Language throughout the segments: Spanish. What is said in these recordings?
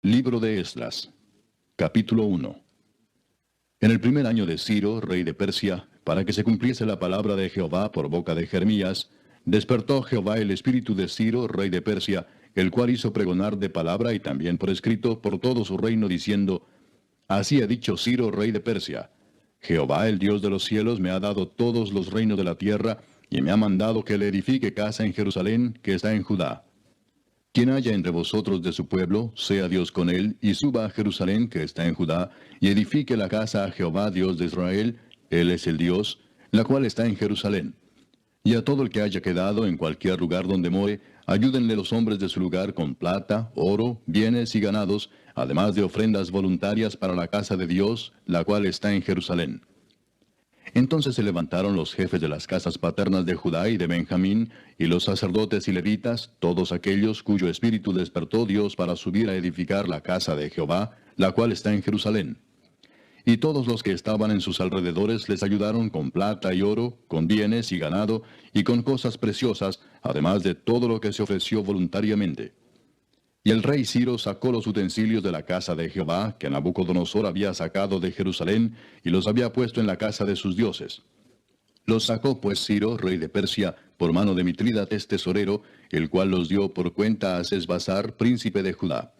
Libro de Esdras, capítulo 1. En el primer año de Ciro, rey de Persia, para que se cumpliese la palabra de Jehová por boca de Jeremías, despertó Jehová el espíritu de Ciro, rey de Persia, el cual hizo pregonar de palabra y también por escrito por todo su reino, diciendo: Así ha dicho Ciro, rey de Persia: Jehová, el Dios de los cielos, me ha dado todos los reinos de la tierra, y me ha mandado que le edifique casa en Jerusalén, que está en Judá. Quien haya entre vosotros de su pueblo, sea Dios con él, y suba a Jerusalén, que está en Judá, y edifique la casa a Jehová, Dios de Israel, él es el Dios, la cual está en Jerusalén. Y a todo el que haya quedado en cualquier lugar donde more, ayúdenle los hombres de su lugar con plata, oro, bienes y ganados, además de ofrendas voluntarias para la casa de Dios, la cual está en Jerusalén. Entonces se levantaron los jefes de las casas paternas de Judá y de Benjamín, y los sacerdotes y levitas, todos aquellos cuyo espíritu despertó Dios para subir a edificar la casa de Jehová, la cual está en Jerusalén. Y todos los que estaban en sus alrededores les ayudaron con plata y oro, con bienes y ganado, y con cosas preciosas, además de todo lo que se ofreció voluntariamente. Y el rey Ciro sacó los utensilios de la casa de Jehová, que Nabucodonosor había sacado de Jerusalén, y los había puesto en la casa de sus dioses. Los sacó pues Ciro, rey de Persia, por mano de Mitrídates tesorero, el cual los dio por cuenta a Sesbazar, príncipe de Judá.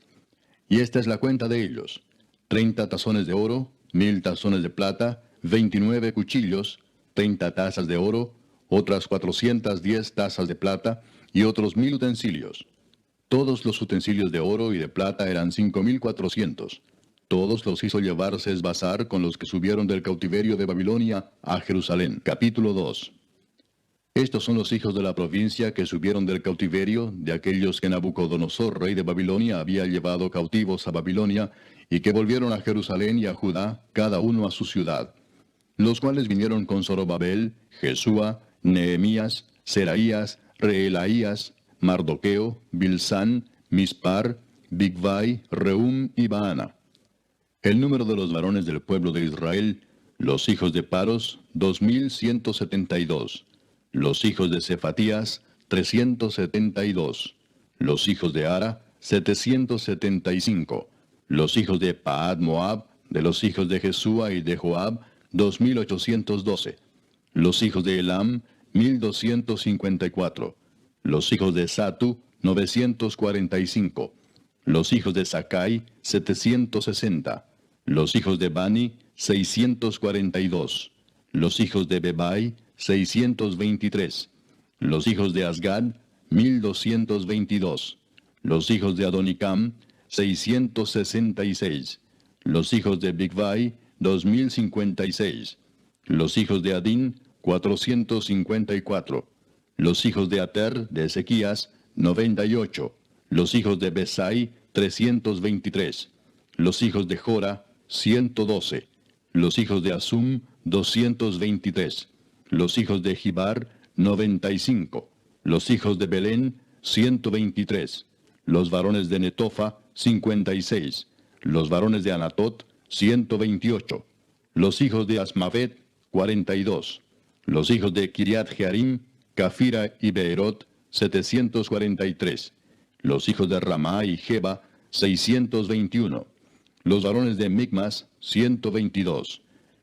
Y esta es la cuenta de ellos: 30 tazones de oro, 1000 tazones de plata, 29 cuchillos, 30 tazas de oro, otras 410 tazas de plata, y otros 1000 utensilios. Todos los utensilios de oro y de plata eran 5400. Todos los hizo llevar Sesbazar con los que subieron del cautiverio de Babilonia a Jerusalén. Capítulo 2. Estos son los hijos de la provincia que subieron del cautiverio, de aquellos que Nabucodonosor, rey de Babilonia, había llevado cautivos a Babilonia, y que volvieron a Jerusalén y a Judá, cada uno a su ciudad. Los cuales vinieron con Zorobabel, Jesúa, Nehemías, Seraías, Reelaías, Mardoqueo, Bilsán, Mispar, Bigvai, Rehum y Baana. El número de los varones del pueblo de Israel, los hijos de Paros, 2172. Los hijos de Cefatías, 372. Los hijos de Ara, 775. Los hijos de Paad Moab, de los hijos de Jesúa y de Joab, 2812. Los hijos de Elam, 1254. Los hijos de Satu, 945. Los hijos de Sakai, 760. Los hijos de Bani, 642. Los hijos de Bebai, 623. Los hijos de Asgad, 1222. Los hijos de Adonicam, 666. Los hijos de Bigvai, 2056. Los hijos de Adín, 454. Los hijos de Ater, de Ezequías, 98. Los hijos de Besai, 323. Los hijos de Jora, 112. Los hijos de Asum, 223. Los hijos de Gibar, 95. Los hijos de Belén, 123. Los varones de Netofa, 56. Los varones de Anatot, 128. Los hijos de Asmavet, 42. Los hijos de Kiriat Jearim, Cafira y Beerot, 743. Los hijos de Ramá y Jeba, 621. Los varones de Micmas, 122.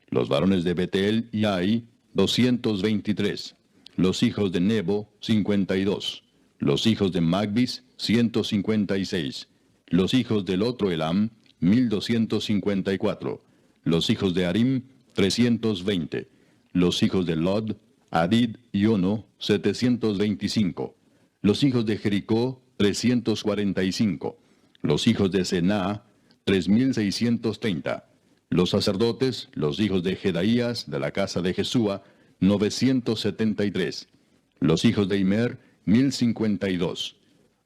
Los varones de Betel y Ai, 223. Los hijos de Nebo, 52. Los hijos de Magbis, 156. Los hijos del otro Elam, 1254. Los hijos de Arim, 320. Los hijos de Lod, Adid y Ono, 725. Los hijos de Jericó, 345. Los hijos de Sená, 3630. Los sacerdotes, los hijos de Jedaías, de la casa de Jesúa, 973. Los hijos de Imer, 1052.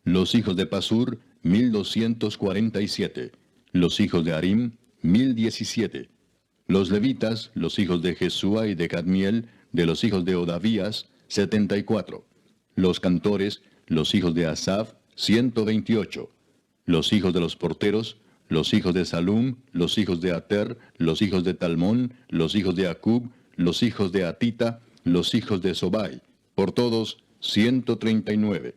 Los hijos de Pasur, 1247. Los hijos de Arim, 1017. Los levitas, los hijos de Jesúa y de Cadmiel, de los hijos de Odavías, 74. Los cantores, los hijos de Asaf, 128. Los hijos de los porteros, los hijos de Salum, los hijos de Ater, los hijos de Talmón, los hijos de Acub, los hijos de Atita, los hijos de Sobai, por todos 139.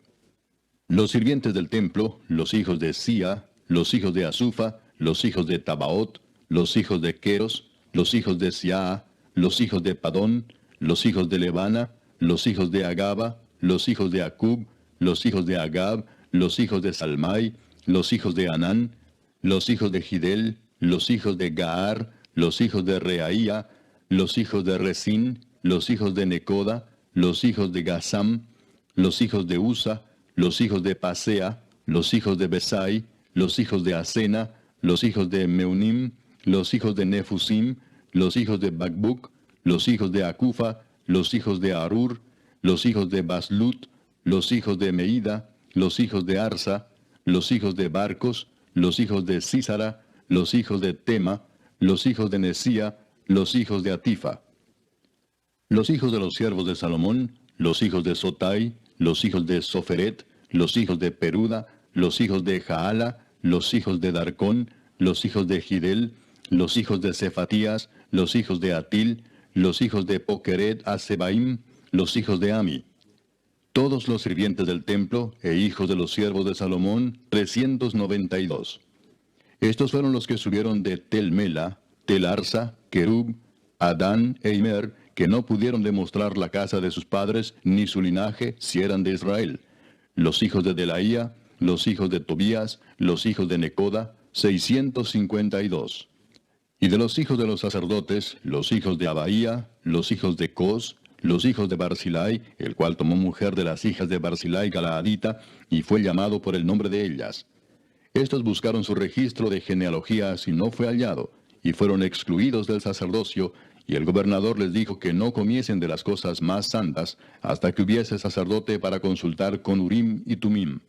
Los sirvientes del templo, los hijos de Sia, los hijos de Asufa, los hijos de Tabaot, los hijos de Queros, los hijos de Siaa, los hijos de Padón, los hijos de Lebana, los hijos de Agaba, los hijos de Acub, los hijos de Agab, los hijos de Salmai, los hijos de Anán, los hijos de Gidel, los hijos de Gaar, los hijos de Reaía, los hijos de Resín, los hijos de Necoda, los hijos de Gazam, los hijos de Usa, los hijos de Pasea, los hijos de Besai, los hijos de Asena, los hijos de Meunim, los hijos de Nefusim, los hijos de Bakbuk, los hijos de Acufa, los hijos de Arur, los hijos de Baslut, los hijos de Meida, los hijos de Arsa, los hijos de Barcos, los hijos de Sísara, los hijos de Tema, los hijos de Nesía, los hijos de Atifa. Los hijos de los siervos de Salomón, los hijos de Sotai, los hijos de Soferet, los hijos de Peruda, los hijos de Jaala, los hijos de Darcón, los hijos de Gidel, los hijos de Cefatías, los hijos de Atil, los hijos de Pokeret Asebaim, los hijos de Ami. Todos los sirvientes del templo e hijos de los siervos de Salomón, 392. Estos fueron los que subieron de Tel Mela, Tel Arsa, Kerub, Adán e Imer, que no pudieron demostrar la casa de sus padres ni su linaje si eran de Israel. Los hijos de Delaía, los hijos de Tobías, los hijos de Necoda, 652. Y de los hijos de los sacerdotes, los hijos de Abaía, los hijos de Cos, los hijos de Barzilai, el cual tomó mujer de las hijas de Barzilai Galaadita, y fue llamado por el nombre de ellas. Estos buscaron su registro de genealogías y no fue hallado, y fueron excluidos del sacerdocio, y el gobernador les dijo que no comiesen de las cosas más santas, hasta que hubiese sacerdote para consultar con Urim y Tumim.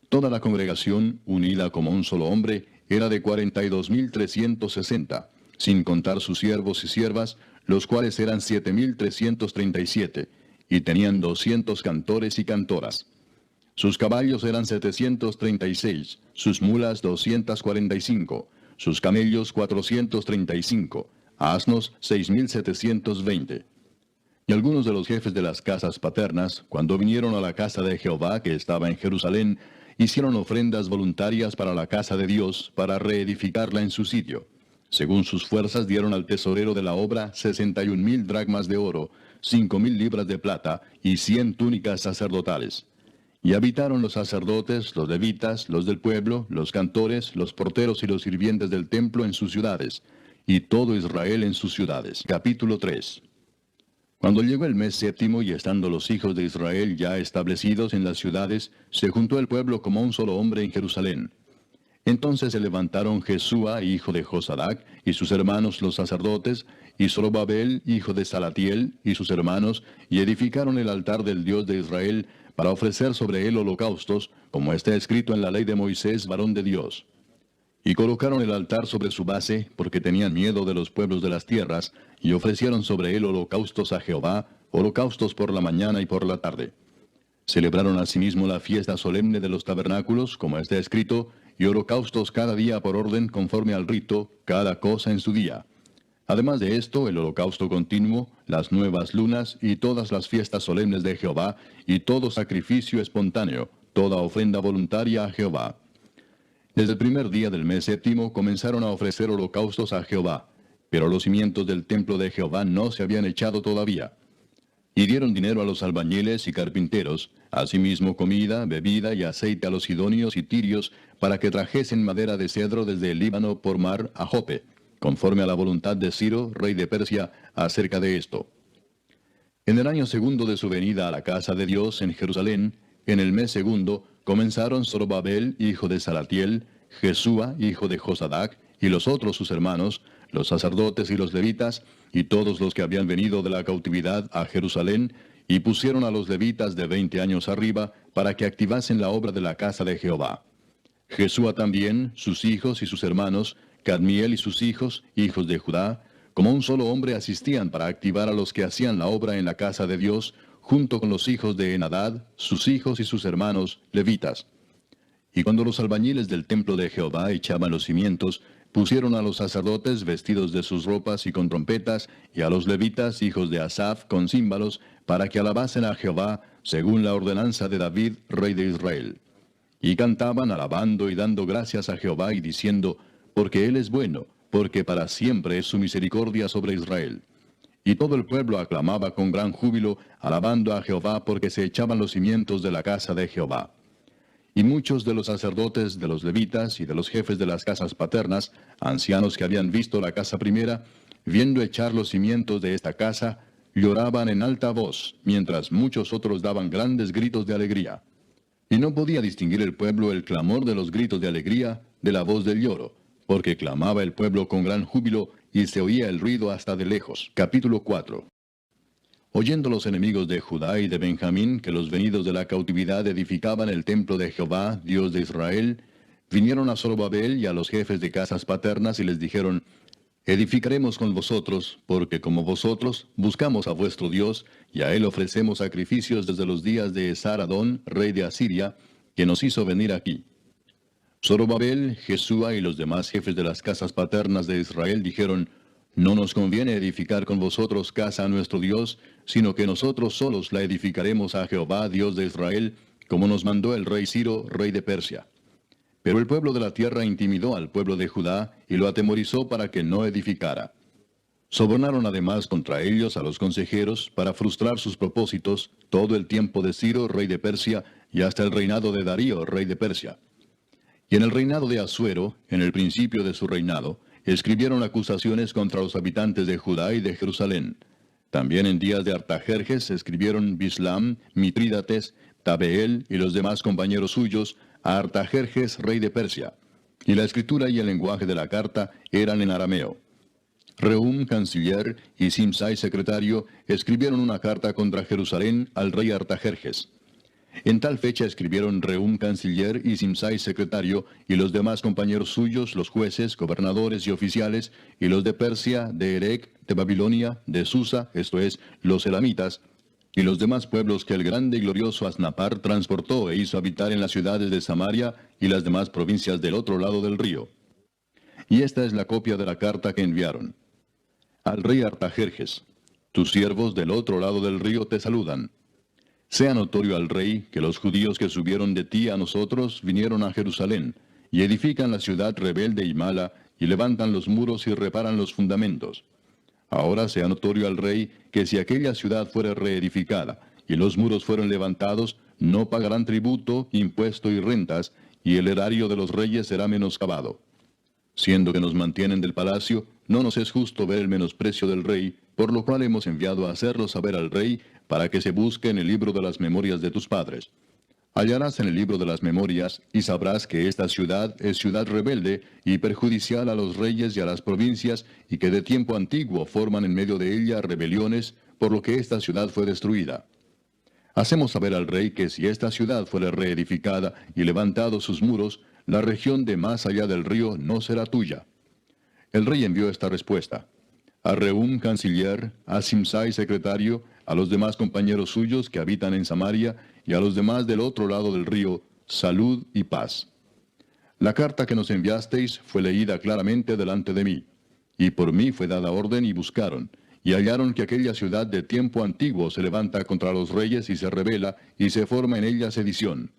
Toda la congregación, unida como un solo hombre, era de 42.360, sin contar sus siervos y siervas, los cuales eran 7.337, y tenían 200 cantores y cantoras. Sus caballos eran 736, sus mulas 245, sus camellos 435, asnos 6.720. Y algunos de los jefes de las casas paternas, cuando vinieron a la casa de Jehová que estaba en Jerusalén, hicieron ofrendas voluntarias para la casa de Dios, para reedificarla en su sitio. Según sus fuerzas dieron al tesorero de la obra 61.000 dracmas de oro, 5.000 libras de plata y 100 túnicas sacerdotales. Y habitaron los sacerdotes, los levitas, los del pueblo, los cantores, los porteros y los sirvientes del templo en sus ciudades, y todo Israel en sus ciudades. Capítulo 3. Cuando llegó el mes séptimo y estando los hijos de Israel ya establecidos en las ciudades, se juntó el pueblo como un solo hombre en Jerusalén. Entonces se levantaron Jesúa, hijo de Josadac, y sus hermanos los sacerdotes, y Zorobabel, hijo de Salatiel, y sus hermanos, y edificaron el altar del Dios de Israel, para ofrecer sobre él holocaustos, como está escrito en la ley de Moisés, varón de Dios. Y colocaron el altar sobre su base, porque tenían miedo de los pueblos de las tierras, y ofrecieron sobre él holocaustos a Jehová, holocaustos por la mañana y por la tarde. Celebraron asimismo la fiesta solemne de los tabernáculos, como está escrito, y holocaustos cada día por orden conforme al rito, cada cosa en su día. Además de esto, el holocausto continuo, las nuevas lunas y todas las fiestas solemnes de Jehová, y todo sacrificio espontáneo, toda ofrenda voluntaria a Jehová. Desde el primer día del mes séptimo comenzaron a ofrecer holocaustos a Jehová, pero los cimientos del templo de Jehová no se habían echado todavía. Y dieron dinero a los albañiles y carpinteros, asimismo comida, bebida y aceite a los sidonios y tirios, para que trajesen madera de cedro desde el Líbano por mar a Jope, conforme a la voluntad de Ciro, rey de Persia, acerca de esto. En el año segundo de su venida a la casa de Dios en Jerusalén, en el mes segundo, comenzaron Zorobabel, hijo de Salatiel, Jesúa, hijo de Josadac, y los otros sus hermanos, los sacerdotes y los levitas, y todos los que habían venido de la cautividad a Jerusalén, y pusieron a los levitas de 20 años arriba, para que activasen la obra de la casa de Jehová. Jesúa también, sus hijos y sus hermanos, Cadmiel y sus hijos, hijos de Judá, como un solo hombre asistían para activar a los que hacían la obra en la casa de Dios, junto con los hijos de Enadad, sus hijos y sus hermanos, levitas. Y cuando los albañiles del templo de Jehová echaban los cimientos, pusieron a los sacerdotes vestidos de sus ropas y con trompetas, y a los levitas, hijos de Asaf, con címbalos, para que alabasen a Jehová, según la ordenanza de David, rey de Israel. Y cantaban alabando y dando gracias a Jehová y diciendo, porque Él es bueno, porque para siempre es su misericordia sobre Israel. Y todo el pueblo aclamaba con gran júbilo, alabando a Jehová porque se echaban los cimientos de la casa de Jehová. Y muchos de los sacerdotes, de los levitas y de los jefes de las casas paternas, ancianos que habían visto la casa primera, viendo echar los cimientos de esta casa, lloraban en alta voz, mientras muchos otros daban grandes gritos de alegría. Y no podía distinguir el pueblo el clamor de los gritos de alegría de la voz del lloro, porque clamaba el pueblo con gran júbilo, y se oía el ruido hasta de lejos. Capítulo 4. Oyendo los enemigos de Judá y de Benjamín que los venidos de la cautividad edificaban el templo de Jehová, Dios de Israel, vinieron a Zorobabel y a los jefes de casas paternas y les dijeron, edificaremos con vosotros, porque como vosotros buscamos a vuestro Dios, y a él ofrecemos sacrificios desde los días de Esar-Adón, rey de Asiria, que nos hizo venir aquí. Zorobabel, Jesúa y los demás jefes de las casas paternas de Israel dijeron, no nos conviene edificar con vosotros casa a nuestro Dios, sino que nosotros solos la edificaremos a Jehová, Dios de Israel, como nos mandó el rey Ciro, rey de Persia. Pero el pueblo de la tierra intimidó al pueblo de Judá y lo atemorizó para que no edificara. Sobornaron además contra ellos a los consejeros para frustrar sus propósitos todo el tiempo de Ciro, rey de Persia, y hasta el reinado de Darío, rey de Persia. Y en el reinado de Asuero, en el principio de su reinado, escribieron acusaciones contra los habitantes de Judá y de Jerusalén. También en días de Artajerjes escribieron Bislam, Mitrídates, Tabeel y los demás compañeros suyos a Artajerjes, rey de Persia. Y la escritura y el lenguaje de la carta eran en arameo. Rehum, canciller, y Simsai, secretario, escribieron una carta contra Jerusalén al rey Artajerjes. En tal fecha escribieron Rehum, canciller, y Simsai, secretario, y los demás compañeros suyos, los jueces, gobernadores y oficiales, y los de Persia, de Erec, de Babilonia, de Susa, esto es, los elamitas, y los demás pueblos que el grande y glorioso Asnapar transportó e hizo habitar en las ciudades de Samaria y las demás provincias del otro lado del río. Y esta es la copia de la carta que enviaron. Al rey Artajerjes, tus siervos del otro lado del río te saludan. Sea notorio al rey que los judíos que subieron de ti a nosotros vinieron a Jerusalén, y edifican la ciudad rebelde y mala, y levantan los muros y reparan los fundamentos. Ahora sea notorio al rey que si aquella ciudad fuera reedificada, y los muros fueron levantados, no pagarán tributo, impuesto y rentas, y el erario de los reyes será menoscabado. Siendo que nos mantienen del palacio, no nos es justo ver el menosprecio del rey, por lo cual hemos enviado a hacerlo saber al rey, para que se busque en el libro de las memorias de tus padres. Hallarás en el libro de las memorias, y sabrás que esta ciudad es ciudad rebelde y perjudicial a los reyes y a las provincias, y que de tiempo antiguo forman en medio de ella rebeliones, por lo que esta ciudad fue destruida. Hacemos saber al rey que si esta ciudad fuera reedificada y levantados sus muros, la región de más allá del río no será tuya. El rey envió esta respuesta. A Rehum, canciller, a Simsai, secretario, a los demás compañeros suyos que habitan en Samaria, y a los demás del otro lado del río, salud y paz. La carta que nos enviasteis fue leída claramente delante de mí, y por mí fue dada orden y buscaron, y hallaron que aquella ciudad de tiempo antiguo se levanta contra los reyes y se rebela, y se forma en ella sedición,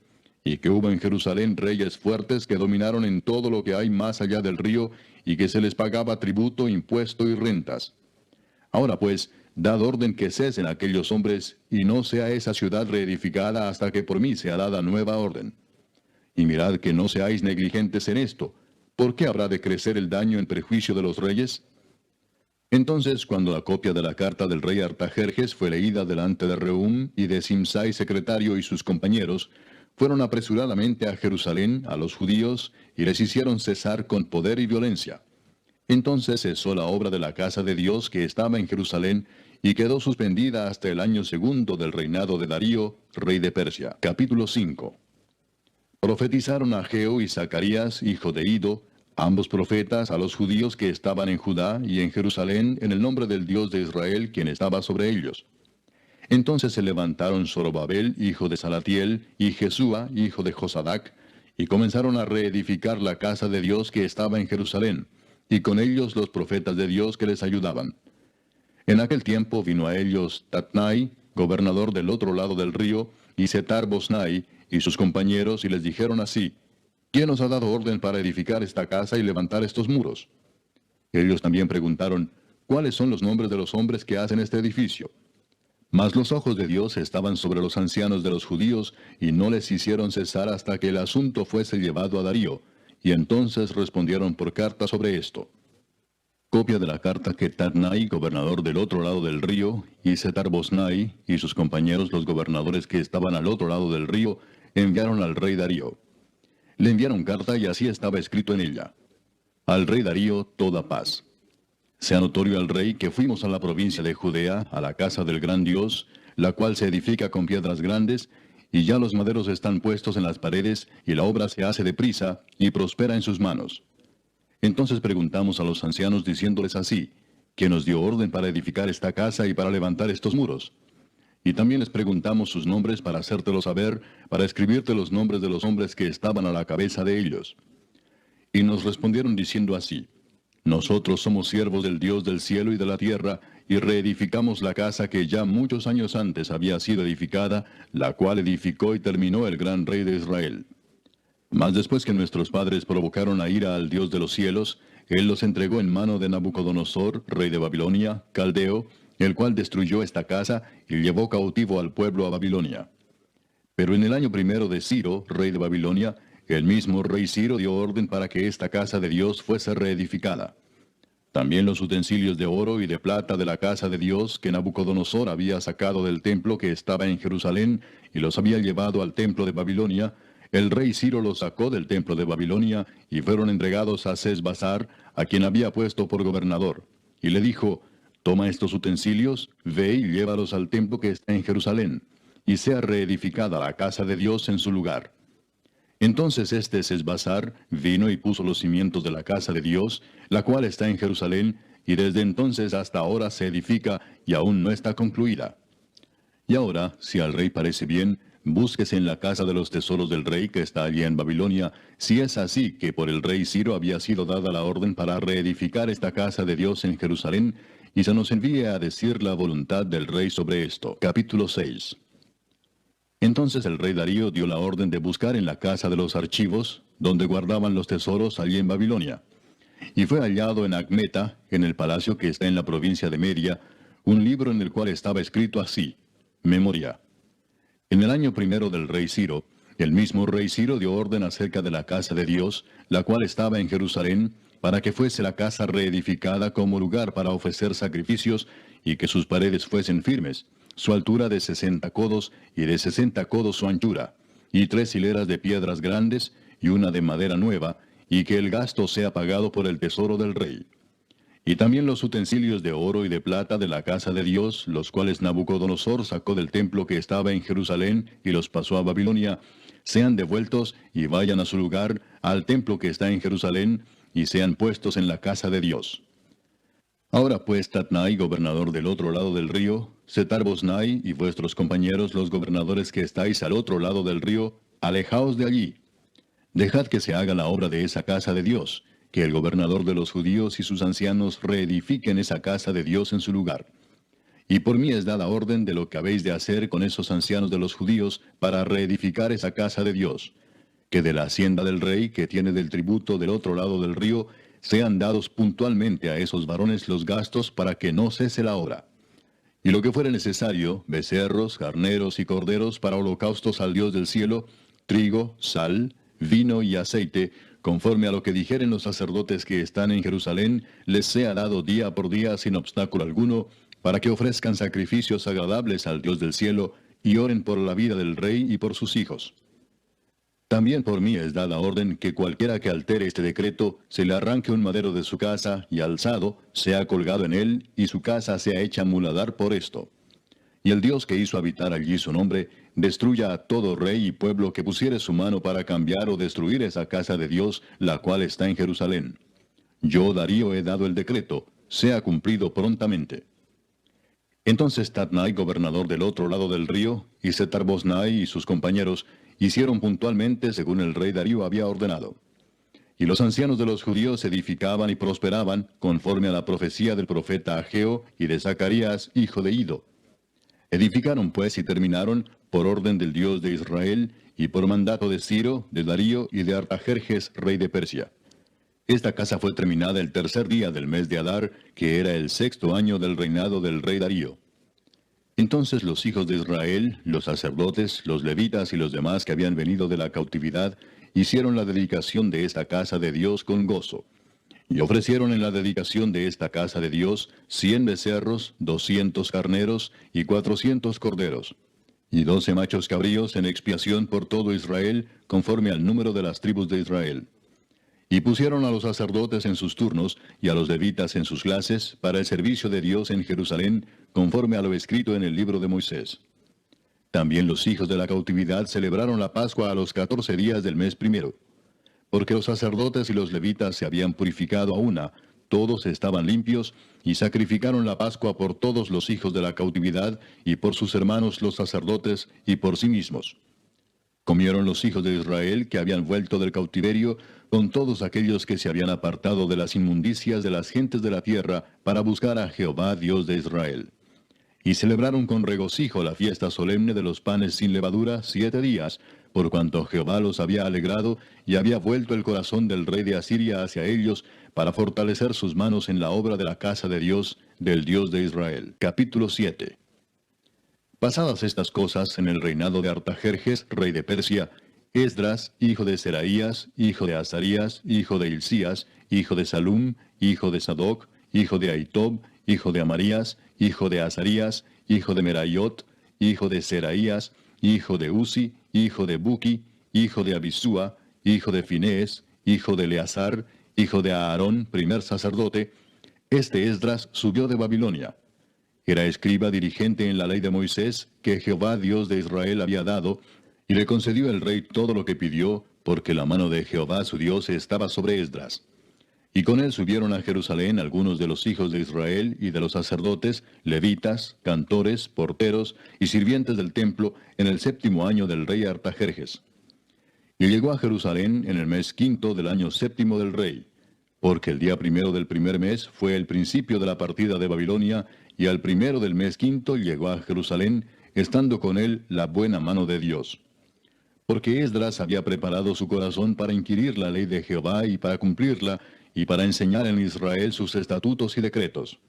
y que hubo en Jerusalén reyes fuertes que dominaron en todo lo que hay más allá del río, y que se les pagaba tributo, impuesto y rentas. Ahora pues, dad orden que cesen aquellos hombres, y no sea esa ciudad reedificada hasta que por mí sea dada nueva orden. Y mirad que no seáis negligentes en esto. ¿Por qué habrá de crecer el daño en perjuicio de los reyes? Entonces, cuando la copia de la carta del rey Artajerjes fue leída delante de Rehum y de Simsai, secretario, y sus compañeros, fueron apresuradamente a Jerusalén, a los judíos, y les hicieron cesar con poder y violencia. Entonces cesó la obra de la casa de Dios que estaba en Jerusalén, y quedó suspendida hasta el año segundo del reinado de Darío, rey de Persia. Capítulo 5. Profetizaron Ageo y Zacarías, hijo de Ido, ambos profetas, a los judíos que estaban en Judá y en Jerusalén, en el nombre del Dios de Israel, quien estaba sobre ellos. Entonces se levantaron Zorobabel, hijo de Salatiel, y Jesúa, hijo de Josadac, y comenzaron a reedificar la casa de Dios que estaba en Jerusalén, y con ellos los profetas de Dios que les ayudaban. En aquel tiempo vino a ellos Tatnai, gobernador del otro lado del río, y Setar-Boznai y sus compañeros, y les dijeron así: ¿Quién os ha dado orden para edificar esta casa y levantar estos muros? Ellos también preguntaron: ¿Cuáles son los nombres de los hombres que hacen este edificio? Mas los ojos de Dios estaban sobre los ancianos de los judíos, y no les hicieron cesar hasta que el asunto fuese llevado a Darío, y entonces respondieron por carta sobre esto. Copia de la carta que Tatnai, gobernador del otro lado del río, y Setar-Boznai y sus compañeros, los gobernadores que estaban al otro lado del río, enviaron al rey Darío. Le enviaron carta y así estaba escrito en ella: Al rey Darío toda paz. Sea notorio al rey que fuimos a la provincia de Judea, a la casa del gran Dios, la cual se edifica con piedras grandes, y ya los maderos están puestos en las paredes, y la obra se hace deprisa, y prospera en sus manos. Entonces preguntamos a los ancianos diciéndoles así: ¿Quién nos dio orden para edificar esta casa y para levantar estos muros? Y también les preguntamos sus nombres para hacértelo saber, para escribirte los nombres de los hombres que estaban a la cabeza de ellos. Y nos respondieron diciendo así: Nosotros somos siervos del Dios del cielo y de la tierra, y reedificamos la casa que ya muchos años antes había sido edificada, la cual edificó y terminó el gran rey de Israel. Mas después que nuestros padres provocaron a ira al Dios de los cielos, Él los entregó en mano de Nabucodonosor, rey de Babilonia, caldeo, el cual destruyó esta casa y llevó cautivo al pueblo a Babilonia. Pero en el año primero de Ciro, rey de Babilonia, el mismo rey Ciro dio orden para que esta casa de Dios fuese reedificada. También los utensilios de oro y de plata de la casa de Dios que Nabucodonosor había sacado del templo que estaba en Jerusalén y los había llevado al templo de Babilonia, el rey Ciro los sacó del templo de Babilonia y fueron entregados a Sesbazar, a quien había puesto por gobernador. Y le dijo: Toma estos utensilios, ve y llévalos al templo que está en Jerusalén, y sea reedificada la casa de Dios en su lugar. Entonces este Sesbazar vino y puso los cimientos de la casa de Dios, la cual está en Jerusalén, y desde entonces hasta ahora se edifica y aún no está concluida. Y ahora, si al rey parece bien, búsquese en la casa de los tesoros del rey que está allí en Babilonia, si es así que por el rey Ciro había sido dada la orden para reedificar esta casa de Dios en Jerusalén, y se nos envíe a decir la voluntad del rey sobre esto. Capítulo 6. Entonces el rey Darío dio la orden de buscar en la casa de los archivos, donde guardaban los tesoros allí en Babilonia. Y fue hallado en Acmeta, en el palacio que está en la provincia de Media, un libro en el cual estaba escrito así: Memoria. En el año primero del rey Ciro, el mismo rey Ciro dio orden acerca de la casa de Dios, la cual estaba en Jerusalén, para que fuese la casa reedificada como lugar para ofrecer sacrificios, y que sus paredes fuesen firmes, su altura de 60 codos, y de 60 codos su anchura, y 3 hileras de piedras grandes, y una de madera nueva, y que el gasto sea pagado por el tesoro del rey. Y también los utensilios de oro y de plata de la casa de Dios, los cuales Nabucodonosor sacó del templo que estaba en Jerusalén y los pasó a Babilonia, sean devueltos y vayan a su lugar, al templo que está en Jerusalén, y sean puestos en la casa de Dios. Ahora pues, Tatnai, gobernador del otro lado del río, Setar-Boznai y vuestros compañeros los gobernadores que estáis al otro lado del río, alejaos de allí. Dejad que se haga la obra de esa casa de Dios, que el gobernador de los judíos y sus ancianos reedifiquen esa casa de Dios en su lugar. Y por mí es dada orden de lo que habéis de hacer con esos ancianos de los judíos para reedificar esa casa de Dios, que de la hacienda del rey que tiene del tributo del otro lado del río, sean dados puntualmente a esos varones los gastos para que no cese la obra. Y lo que fuere necesario, becerros, carneros y corderos para holocaustos al Dios del cielo, trigo, sal, vino y aceite, conforme a lo que dijeren los sacerdotes que están en Jerusalén, les sea dado día por día sin obstáculo alguno, para que ofrezcan sacrificios agradables al Dios del cielo, y oren por la vida del rey y por sus hijos. También por mí es dada orden que cualquiera que altere este decreto, se le arranque un madero de su casa, y alzado, sea colgado en él, y su casa sea hecha muladar por esto. Y el Dios que hizo habitar allí su nombre, destruya a todo rey y pueblo que pusiere su mano para cambiar o destruir esa casa de Dios, la cual está en Jerusalén. Yo, Darío, he dado el decreto, sea cumplido prontamente. Entonces Tatnai, gobernador del otro lado del río, y Setar-Boznai y sus compañeros, hicieron puntualmente según el rey Darío había ordenado. Y los ancianos de los judíos edificaban y prosperaban, conforme a la profecía del profeta Ageo y de Zacarías, hijo de Ido. Edificaron pues y terminaron, por orden del Dios de Israel, y por mandato de Ciro, de Darío y de Artajerjes, rey de Persia. Esta casa fue terminada el tercer día del mes de Adar, que era el sexto año del reinado del rey Darío. Entonces los hijos de Israel, los sacerdotes, los levitas y los demás que habían venido de la cautividad, hicieron la dedicación de esta casa de Dios con gozo. Y ofrecieron en la dedicación de esta casa de Dios 100 becerros, 200 carneros y 400 corderos, y 12 machos cabríos en expiación por todo Israel, conforme al número de las tribus de Israel. Y pusieron a los sacerdotes en sus turnos, y a los levitas en sus clases, para el servicio de Dios en Jerusalén, conforme a lo escrito en el libro de Moisés. También los hijos de la cautividad celebraron la Pascua a los 14 días del mes primero. Porque los sacerdotes y los levitas se habían purificado a una, todos estaban limpios, y sacrificaron la Pascua por todos los hijos de la cautividad, y por sus hermanos los sacerdotes, y por sí mismos. Comieron los hijos de Israel que habían vuelto del cautiverio, con todos aquellos que se habían apartado de las inmundicias de las gentes de la tierra, para buscar a Jehová Dios de Israel. Y celebraron con regocijo la fiesta solemne de los panes sin levadura 7 días, por cuanto Jehová los había alegrado, y había vuelto el corazón del rey de Asiria hacia ellos, para fortalecer sus manos en la obra de la casa de Dios, del Dios de Israel. Capítulo 7. Pasadas estas cosas en el reinado de Artajerjes, rey de Persia, Esdras, hijo de Seraías, hijo de Azarías, hijo de Hilcías, hijo de Salum, hijo de Sadoc, hijo de Ahitob, hijo de Amarías, hijo de Azarías, hijo de Merayot, hijo de Seraías, hijo de Uzi, hijo de Buki, hijo de Abisúa, hijo de Finés, hijo de Eleazar, hijo de Aarón, primer sacerdote. Este Esdras subió de Babilonia. Era escriba dirigente en la ley de Moisés, que Jehová Dios de Israel había dado, y le concedió el rey todo lo que pidió, porque la mano de Jehová su Dios estaba sobre Esdras. Y con él subieron a Jerusalén algunos de los hijos de Israel y de los sacerdotes, levitas, cantores, porteros y sirvientes del templo, en el 7º año del rey Artajerjes. Y llegó a Jerusalén en el mes 5 del año 7 del rey, porque el día 1 del primer mes fue el principio de la partida de Babilonia, y al 1 del mes 5 llegó a Jerusalén, estando con él la buena mano de Dios. Porque Esdras había preparado su corazón para inquirir la ley de Jehová y para cumplirla, y para enseñar en Israel sus estatutos y decretos.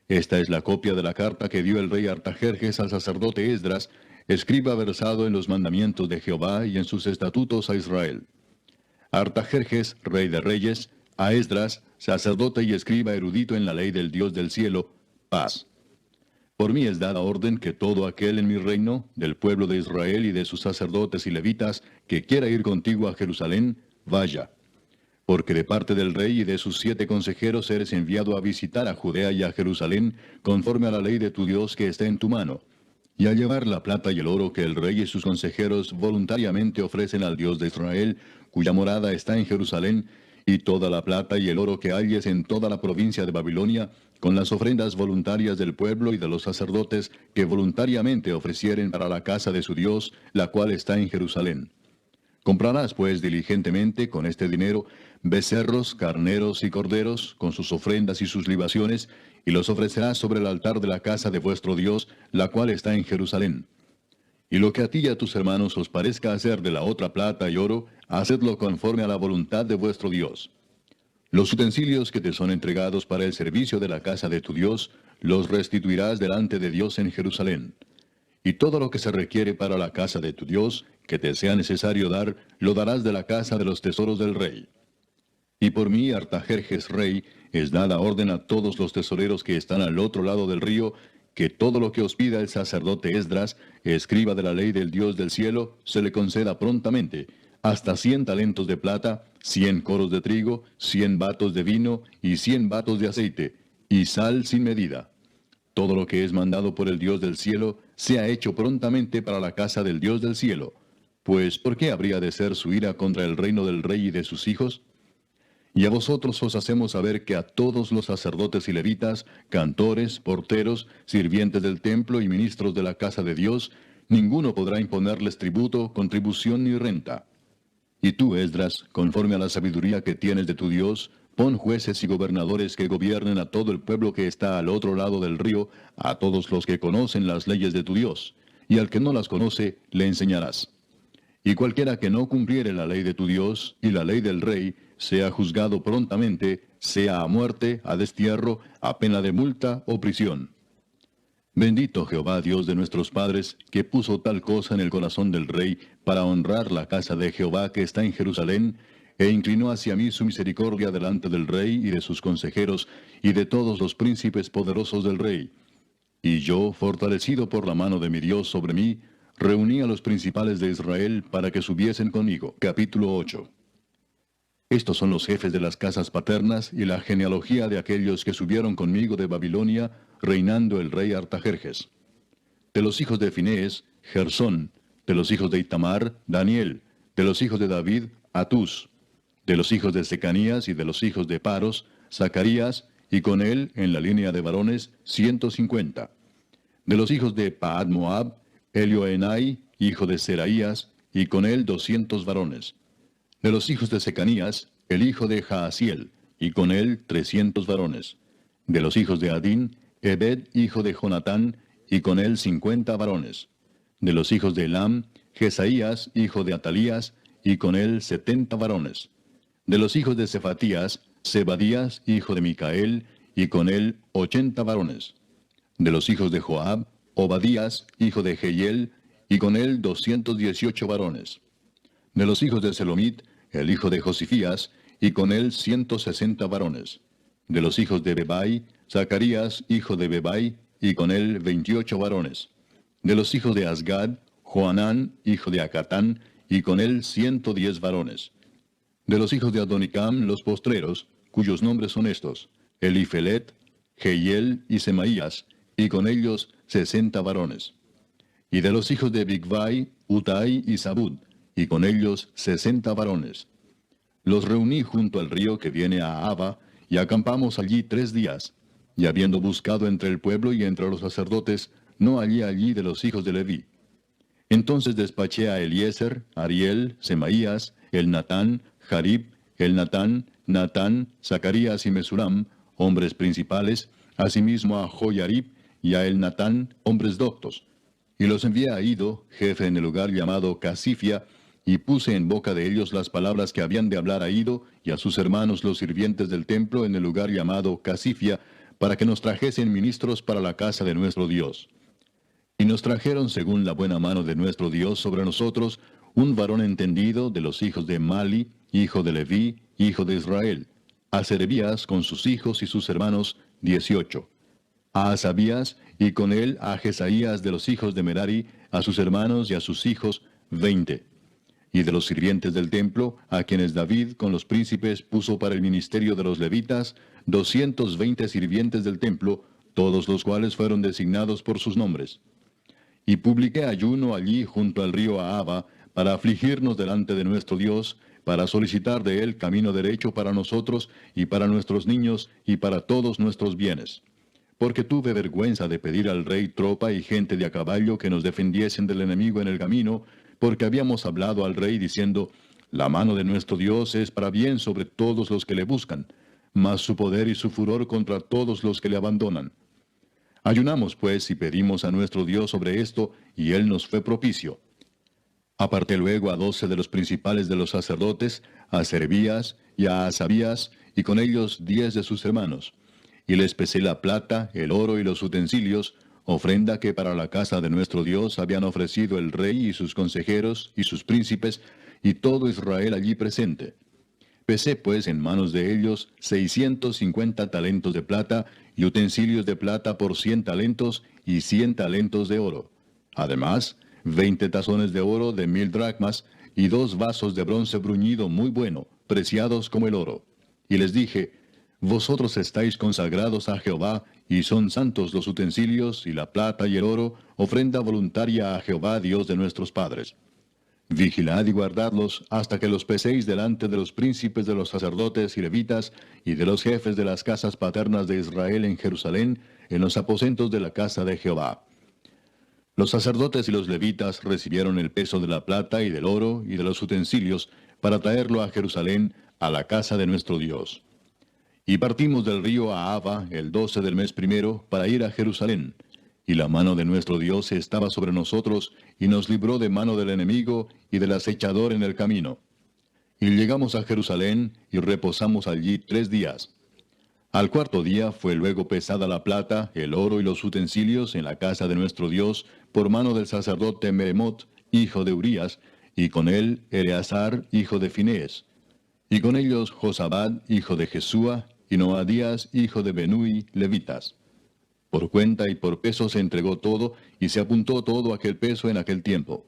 Esta es la copia de la carta que dio el rey Artajerjes al sacerdote Esdras, escriba versado en los mandamientos de Jehová y en sus estatutos a Israel. Artajerjes, rey de reyes, a Esdras, sacerdote y escriba erudito en la ley del Dios del cielo, paz. Por mí es dada orden que todo aquel en mi reino, del pueblo de Israel y de sus sacerdotes y levitas, que quiera ir contigo a Jerusalén, vaya. Porque de parte del rey y de sus 7 consejeros eres enviado a visitar a Judea y a Jerusalén, conforme a la ley de tu Dios que está en tu mano, y a llevar la plata y el oro que el rey y sus consejeros voluntariamente ofrecen al Dios de Israel, cuya morada está en Jerusalén, y toda la plata y el oro que halles en toda la provincia de Babilonia, con las ofrendas voluntarias del pueblo y de los sacerdotes que voluntariamente ofrecieren para la casa de su Dios, la cual está en Jerusalén. Comprarás pues diligentemente con este dinero becerros, carneros y corderos, con sus ofrendas y sus libaciones, y los ofrecerás sobre el altar de la casa de vuestro Dios, la cual está en Jerusalén. Y lo que a ti y a tus hermanos os parezca hacer de la otra plata y oro, hacedlo conforme a la voluntad de vuestro Dios. Los utensilios que te son entregados para el servicio de la casa de tu Dios, los restituirás delante de Dios en Jerusalén. Y todo lo que se requiere para la casa de tu Dios, que te sea necesario dar, lo darás de la casa de los tesoros del rey. Y por mí, Artajerjes rey, es dada orden a todos los tesoreros que están al otro lado del río, que todo lo que os pida el sacerdote Esdras, escriba de la ley del Dios del cielo, se le conceda prontamente, hasta 100 talentos de plata, 100 coros de trigo, 100 batos de vino y 100 batos de aceite, y sal sin medida. Todo lo que es mandado por el Dios del cielo, sea hecho prontamente para la casa del Dios del cielo. Pues, ¿por qué habría de ser su ira contra el reino del rey y de sus hijos? Y a vosotros os hacemos saber que a todos los sacerdotes y levitas, cantores, porteros, sirvientes del templo y ministros de la casa de Dios, ninguno podrá imponerles tributo, contribución ni renta. Y tú, Esdras, conforme a la sabiduría que tienes de tu Dios, pon jueces y gobernadores que gobiernen a todo el pueblo que está al otro lado del río, a todos los que conocen las leyes de tu Dios, y al que no las conoce le enseñarás. Y cualquiera que no cumpliere la ley de tu Dios y la ley del rey, sea juzgado prontamente, sea a muerte, a destierro, a pena de multa o prisión. Bendito Jehová Dios de nuestros padres, que puso tal cosa en el corazón del rey para honrar la casa de Jehová que está en Jerusalén, e inclinó hacia mí su misericordia delante del rey y de sus consejeros y de todos los príncipes poderosos del rey. Y yo, fortalecido por la mano de mi Dios sobre mí, reuní a los principales de Israel para que subiesen conmigo. Capítulo 8. Estos son los jefes de las casas paternas y la genealogía de aquellos que subieron conmigo de Babilonia, reinando el rey Artajerjes. De los hijos de Finés, Gersón; de los hijos de Itamar, Daniel; de los hijos de David, Atús; de los hijos de Secanías y de los hijos de Paros, Zacarías, y con él, en la línea de varones, 150. De los hijos de Paad Moab, Elioenai, hijo de Seraías, y con él 200 varones. De los hijos de Secanías, el hijo de Jaasiel, y con él 300 varones. De los hijos de Adín, Ebed, hijo de Jonatán, y con él 50 varones. De los hijos de Elam, Jesaías, hijo de Atalías, y con él 70 varones. De los hijos de Cefatías, Zebadías, hijo de Micael, y con él 80 varones. De los hijos de Joab, Obadías, hijo de Jehiel, y con él 218 varones. De los hijos de Selomit, el hijo de Josifías, y con él 160 varones. De los hijos de Bebai, Zacarías, hijo de Bebai, y con él 28 varones. De los hijos de Asgad, Joanán, hijo de Acatán, y con él 110 varones. De los hijos de Adonicam, los postreros, cuyos nombres son estos: Elifelet, Jehiel y Semaías, y con ellos 60 varones. Y de los hijos de Bigvai, Utai y Zabud, y con ellos 60 varones. Los reuní junto al río que viene a Abba, y acampamos allí 3 días. Y habiendo buscado entre el pueblo y entre los sacerdotes, no hallé allí de los hijos de Leví. Entonces despaché a Eliezer, Ariel, Semaías, Elnatán, Jarib, Elnatán, Natán, Zacarías y Mesulam, hombres principales, asimismo a Joyarib y a Elnatán, hombres doctos. Y los envié a Ido, jefe en el lugar llamado Casifia, y puse en boca de ellos las palabras que habían de hablar a Ido y a sus hermanos los sirvientes del templo en el lugar llamado Casifia, para que nos trajesen ministros para la casa de nuestro Dios. Y nos trajeron según la buena mano de nuestro Dios sobre nosotros, un varón entendido de los hijos de Mali, hijo de Leví, hijo de Israel; a Serebías con sus hijos y sus hermanos, 18; a Asabías, y con él a Jesaías de los hijos de Merari, a sus hermanos y a sus hijos, 20. Y de los sirvientes del templo, a quienes David con los príncipes puso para el ministerio de los levitas, 220 sirvientes del templo, todos los cuales fueron designados por sus nombres. Y publiqué ayuno allí junto al río Ahaba, para afligirnos delante de nuestro Dios, para solicitar de él camino derecho para nosotros y para nuestros niños y para todos nuestros bienes. Porque tuve vergüenza de pedir al rey tropa y gente de a caballo que nos defendiesen del enemigo en el camino, porque habíamos hablado al rey diciendo: la mano de nuestro Dios es para bien sobre todos los que le buscan, mas su poder y su furor contra todos los que le abandonan. Ayunamos pues y pedimos a nuestro Dios sobre esto, y él nos fue propicio. Aparté luego a 12 de los principales de los sacerdotes, a Serebías y a Asabías, y con ellos 10 de sus hermanos. Y les pesé la plata, el oro y los utensilios, ofrenda que para la casa de nuestro Dios habían ofrecido el rey y sus consejeros y sus príncipes, y todo Israel allí presente. Pesé pues en manos de ellos 650 talentos de plata, y utensilios de plata por 100 talentos, y 100 talentos de oro. Además, 20 tazones de oro de 1000 dracmas, y 2 vasos de bronce bruñido muy bueno, preciados como el oro. Y les dije: vosotros estáis consagrados a Jehová, y son santos los utensilios, y la plata y el oro, ofrenda voluntaria a Jehová Dios de nuestros padres. Vigilad y guardadlos hasta que los peséis delante de los príncipes de los sacerdotes y levitas, y de los jefes de las casas paternas de Israel en Jerusalén, en los aposentos de la casa de Jehová. Los sacerdotes y los levitas recibieron el peso de la plata y del oro y de los utensilios, para traerlo a Jerusalén, a la casa de nuestro Dios. Y partimos del río Ahava el 12 del mes primero, para ir a Jerusalén. y la mano de nuestro Dios estaba sobre nosotros, y nos libró de mano del enemigo y del acechador en el camino. Y llegamos a Jerusalén, y reposamos allí 3 días. Al cuarto día fue luego pesada la plata, el oro y los utensilios en la casa de nuestro Dios, por mano del sacerdote Meremot, hijo de Urías, y con él Eleazar, hijo de Finés, y con ellos Josabad, hijo de Jesúa, y Noadías, hijo de Benui, levitas. Por cuenta y por peso se entregó todo, y se apuntó todo aquel peso en aquel tiempo.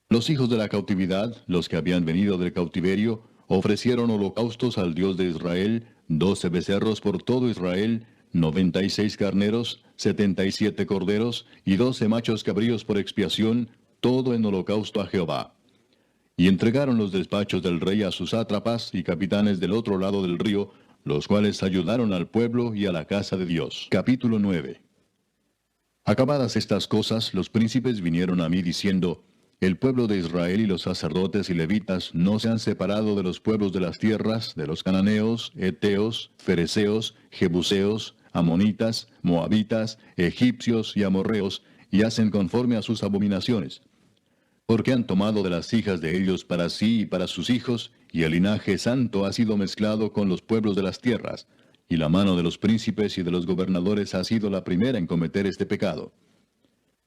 Los hijos de la cautividad, los que habían venido del cautiverio, ofrecieron holocaustos al Dios de Israel, 12 becerros por todo Israel, 96 carneros, 77 corderos, y 12 machos cabríos por expiación, todo en holocausto a Jehová. Y entregaron los despachos del rey a sus sátrapas y capitanes del otro lado del río, los cuales ayudaron al pueblo y a la casa de Dios. Capítulo 9. Acabadas estas cosas, los príncipes vinieron a mí diciendo, el pueblo de Israel y los sacerdotes y levitas no se han separado de los pueblos de las tierras, de los cananeos, heteos, fereceos, jebuseos, amonitas, moabitas, egipcios y amorreos, y hacen conforme a sus abominaciones. Porque han tomado de las hijas de ellos para sí y para sus hijos, y el linaje santo ha sido mezclado con los pueblos de las tierras, y la mano de los príncipes y de los gobernadores ha sido la primera en cometer este pecado.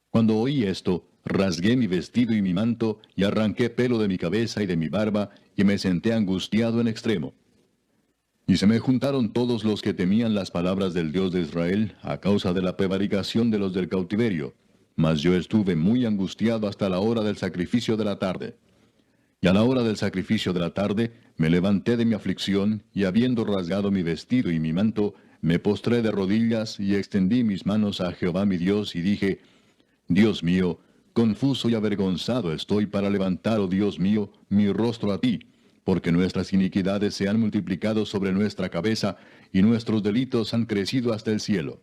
Cuando oí esto, rasgué mi vestido y mi manto, y arranqué pelo de mi cabeza y de mi barba, y me senté angustiado en extremo. Y se me juntaron todos los que temían las palabras del Dios de Israel, a causa de la prevaricación de los del cautiverio. Mas yo estuve muy angustiado hasta la hora del sacrificio de la tarde. Y a la hora del sacrificio de la tarde, me levanté de mi aflicción, y habiendo rasgado mi vestido y mi manto, me postré de rodillas, y extendí mis manos a Jehová mi Dios, y dije, Dios mío, confuso y avergonzado estoy para levantar, oh Dios mío, mi rostro a ti, porque nuestras iniquidades se han multiplicado sobre nuestra cabeza, y nuestros delitos han crecido hasta el cielo.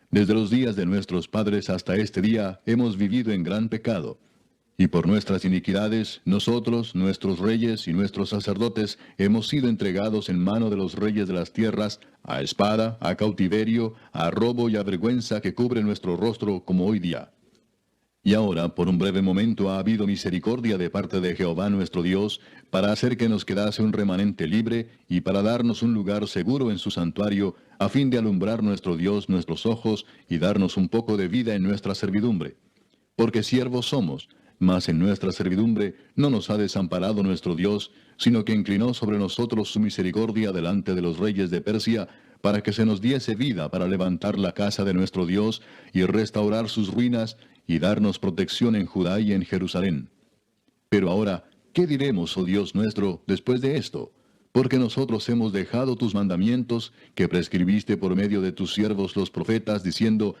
Desde los días de nuestros padres hasta este día hemos vivido en gran pecado. Y por nuestras iniquidades, nosotros, nuestros reyes y nuestros sacerdotes, hemos sido entregados en mano de los reyes de las tierras, a espada, a cautiverio, a robo y a vergüenza que cubre nuestro rostro como hoy día. Y ahora, por un breve momento, ha habido misericordia de parte de Jehová nuestro Dios, para hacer que nos quedase un remanente libre, y para darnos un lugar seguro en su santuario, a fin de alumbrar nuestro Dios nuestros ojos, y darnos un poco de vida en nuestra servidumbre. Porque siervos somos, mas en nuestra servidumbre no nos ha desamparado nuestro Dios, sino que inclinó sobre nosotros su misericordia delante de los reyes de Persia, para que se nos diese vida para levantar la casa de nuestro Dios, y restaurar sus ruinas, y darnos protección en Judá y en Jerusalén. Pero ahora, ¿qué diremos, oh Dios nuestro, después de esto? Porque nosotros hemos dejado tus mandamientos, que prescribiste por medio de tus siervos los profetas, diciendo,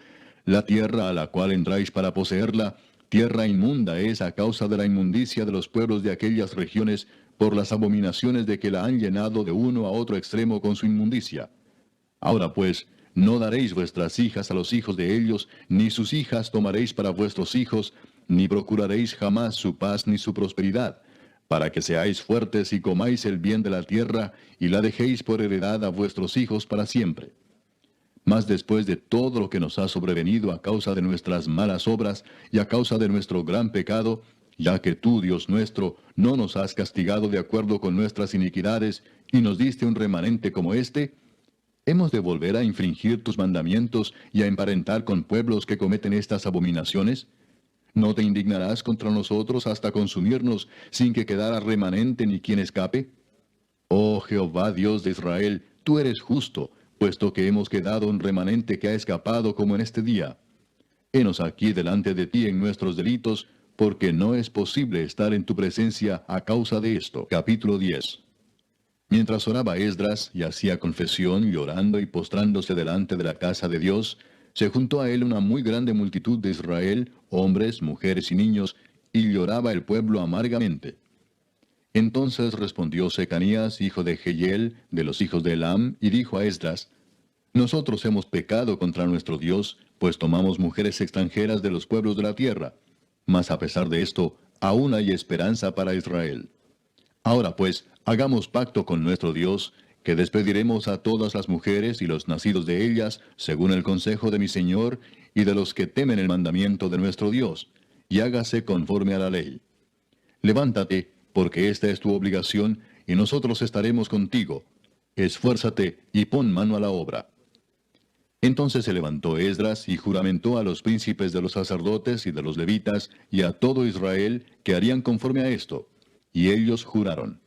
la tierra a la cual entráis para poseerla, tierra inmunda es a causa de la inmundicia de los pueblos de aquellas regiones, por las abominaciones de que la han llenado de uno a otro extremo con su inmundicia. Ahora pues, no daréis vuestras hijas a los hijos de ellos, ni sus hijas tomaréis para vuestros hijos, ni procuraréis jamás su paz ni su prosperidad, para que seáis fuertes y comáis el bien de la tierra, y la dejéis por heredad a vuestros hijos para siempre. Mas después de todo lo que nos ha sobrevenido a causa de nuestras malas obras y a causa de nuestro gran pecado, ya que tú, Dios nuestro, no nos has castigado de acuerdo con nuestras iniquidades, y nos diste un remanente como este, ¿hemos de volver a infringir tus mandamientos y a emparentar con pueblos que cometen estas abominaciones? ¿No te indignarás contra nosotros hasta consumirnos sin que quedara remanente ni quien escape? Oh Jehová Dios de Israel, tú eres justo, puesto que hemos quedado un remanente que ha escapado como en este día. Henos aquí delante de ti en nuestros delitos, porque no es posible estar en tu presencia a causa de esto. Capítulo 10. Mientras oraba Esdras y hacía confesión, llorando y postrándose delante de la casa de Dios, se juntó a él una muy grande multitud de Israel, hombres, mujeres y niños, y lloraba el pueblo amargamente. Entonces respondió Secanías, hijo de Jehiel, de los hijos de Elam, y dijo a Esdras, nosotros hemos pecado contra nuestro Dios, pues tomamos mujeres extranjeras de los pueblos de la tierra. Mas a pesar de esto, aún hay esperanza para Israel. Ahora pues, hagamos pacto con nuestro Dios, que despediremos a todas las mujeres y los nacidos de ellas, según el consejo de mi Señor, y de los que temen el mandamiento de nuestro Dios, y hágase conforme a la ley. Levántate, porque esta es tu obligación, y nosotros estaremos contigo. Esfuérzate y pon mano a la obra. Entonces se levantó Esdras y juramentó a los príncipes de los sacerdotes y de los levitas y a todo Israel que harían conforme a esto. Y ellos juraron.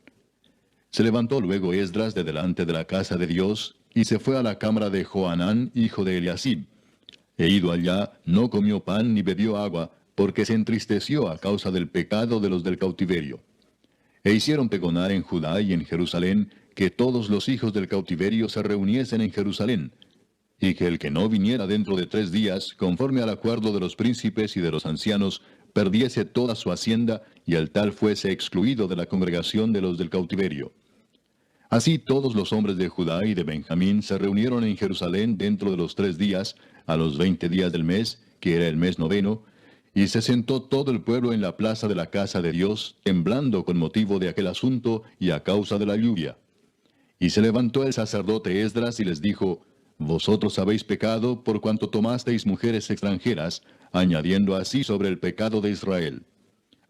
Se levantó luego Esdras de delante de la casa de Dios, y se fue a la cámara de Johanán, hijo de Eliasib. E ido allá, no comió pan ni bebió agua, porque se entristeció a causa del pecado de los del cautiverio. E hicieron pregonar en Judá y en Jerusalén, que todos los hijos del cautiverio se reuniesen en Jerusalén, y que el que no viniera dentro de 3 días, conforme al acuerdo de los príncipes y de los ancianos, perdiese toda su hacienda, y el tal fuese excluido de la congregación de los del cautiverio. Así todos los hombres de Judá y de Benjamín se reunieron en Jerusalén dentro de los 3 días, a los 20 días del mes, que era el mes noveno, y se sentó todo el pueblo en la plaza de la casa de Dios, temblando con motivo de aquel asunto y a causa de la lluvia. Y se levantó el sacerdote Esdras y les dijo, Vosotros habéis pecado por cuanto tomasteis mujeres extranjeras, añadiendo así sobre el pecado de Israel.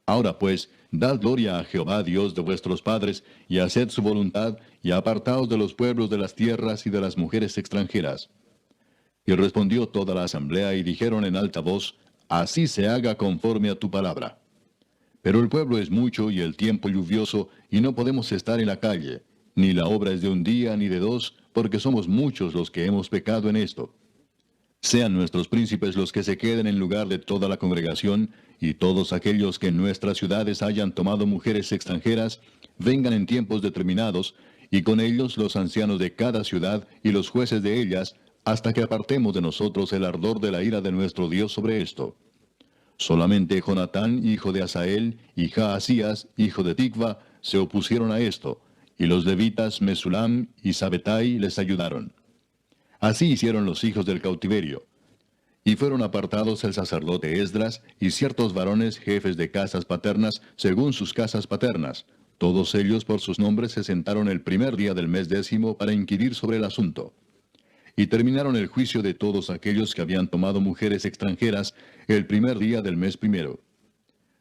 Ahora pues, dad gloria a Jehová Dios de vuestros padres, y haced su voluntad, y apartaos de los pueblos de las tierras y de las mujeres extranjeras. Y respondió toda la asamblea y dijeron en alta voz, Así se haga conforme a tu palabra. Pero el pueblo es mucho y el tiempo lluvioso, y no podemos estar en la calle, ni la obra es de un día ni de 2, porque somos muchos los que hemos pecado en esto. Sean nuestros príncipes los que se queden en lugar de toda la congregación, y todos aquellos que en nuestras ciudades hayan tomado mujeres extranjeras, vengan en tiempos determinados, y con ellos los ancianos de cada ciudad y los jueces de ellas, hasta que apartemos de nosotros el ardor de la ira de nuestro Dios sobre esto. Solamente Jonatán, hijo de Asael, y Jaasías, hijo de Tikva, se opusieron a esto, y los levitas Mesulam y Sabetai les ayudaron. Así hicieron los hijos del cautiverio. Y fueron apartados el sacerdote Esdras y ciertos varones jefes de casas paternas según sus casas paternas. Todos ellos por sus nombres se sentaron el primer día del mes 10 para inquirir sobre el asunto. Y terminaron el juicio de todos aquellos que habían tomado mujeres extranjeras el primer día del mes 1.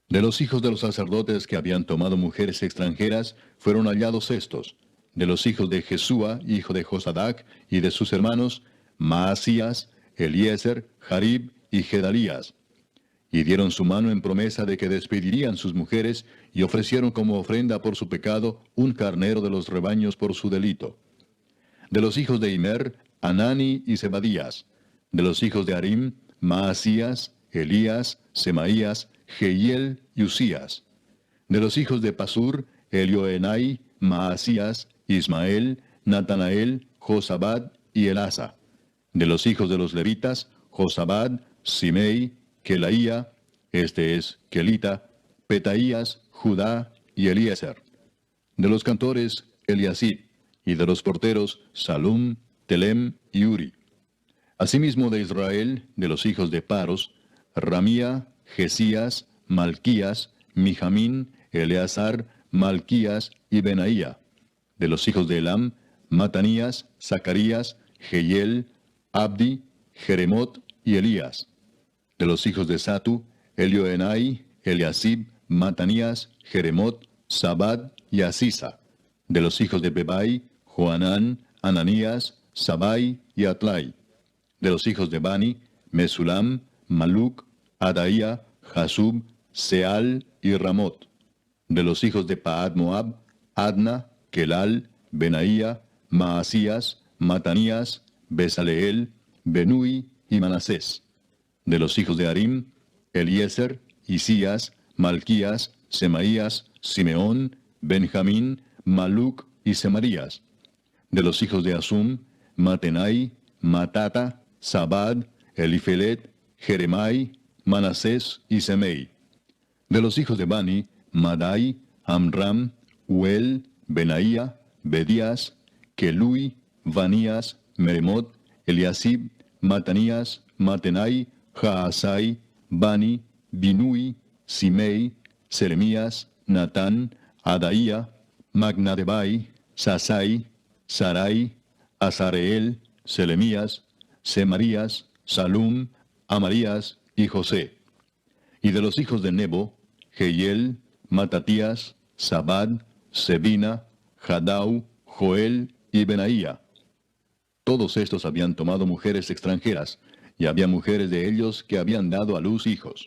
De los hijos de los sacerdotes que habían tomado mujeres extranjeras, fueron hallados estos. De los hijos de Jesúa, hijo de Josadac, y de sus hermanos, Maasías, Eliezer, Jarib y Gedalías. Y dieron su mano en promesa de que despedirían sus mujeres, y ofrecieron como ofrenda por su pecado un carnero de los rebaños por su delito. De los hijos de Imer, Anani y Zebadías. De los hijos de Harim, Maasías, Elías, Semaías, Jehiel y Usías. De los hijos de Pasur, Elioenai, Maasías, Ismael, Natanael, Josabad y Elasa. De los hijos de los levitas, Josabad, Simei, Kelaía, este es Kelita, Petaías, Judá y Eliezer. De los cantores, Eliasib, y de los porteros, Salum, Telem y Uri. Asimismo de Israel, de los hijos de Paros, Ramía, Jesías, Malquías, Mijamín, Eleazar, Malquías y Benaía. De los hijos de Elam, Matanías, Zacarías, Jehiel, Abdi, Jeremot y Elías. De los hijos de Satu, Elioenai, Eliasib, Matanías, Jeremot, Sabad y Asisa. De los hijos de Bebai, Joanán, Ananías, Sabai y Atlai. De los hijos de Bani, Mesulam, Maluc, Adaía, Jasub, Seal y Ramot. De los hijos de Paad Moab, Adna, Kelal, Benaía, Maasías, Matanías, Besaleel, Benui y Manasés. De los hijos de Harim, Eliezer, Isías, Malquías, Semaías, Simeón, Benjamín, Maluc y Semarías. De los hijos de Asum, Matenai, Matata, Sabad, Elifelet, Jeremai, Manasés y Semei. De los hijos de Bani, Madai, Amram, Uel, Benaía, Bedías, Kelui, Vanías, Meremot, Eliasib, Matanías, Matenai, Jaasai, Bani, Binui, Simei, Seremías, Natán, Adaía, Magnadebai, Sasai, Sarai, Azareel, Selemías, Semarías, Salum, Amarías y José. Y de los hijos de Nebo, Jehiel, Matatías, Zabad, Sebina, Jadau, Joel y Benaía. Todos estos habían tomado mujeres extranjeras, y había mujeres de ellos que habían dado a luz hijos.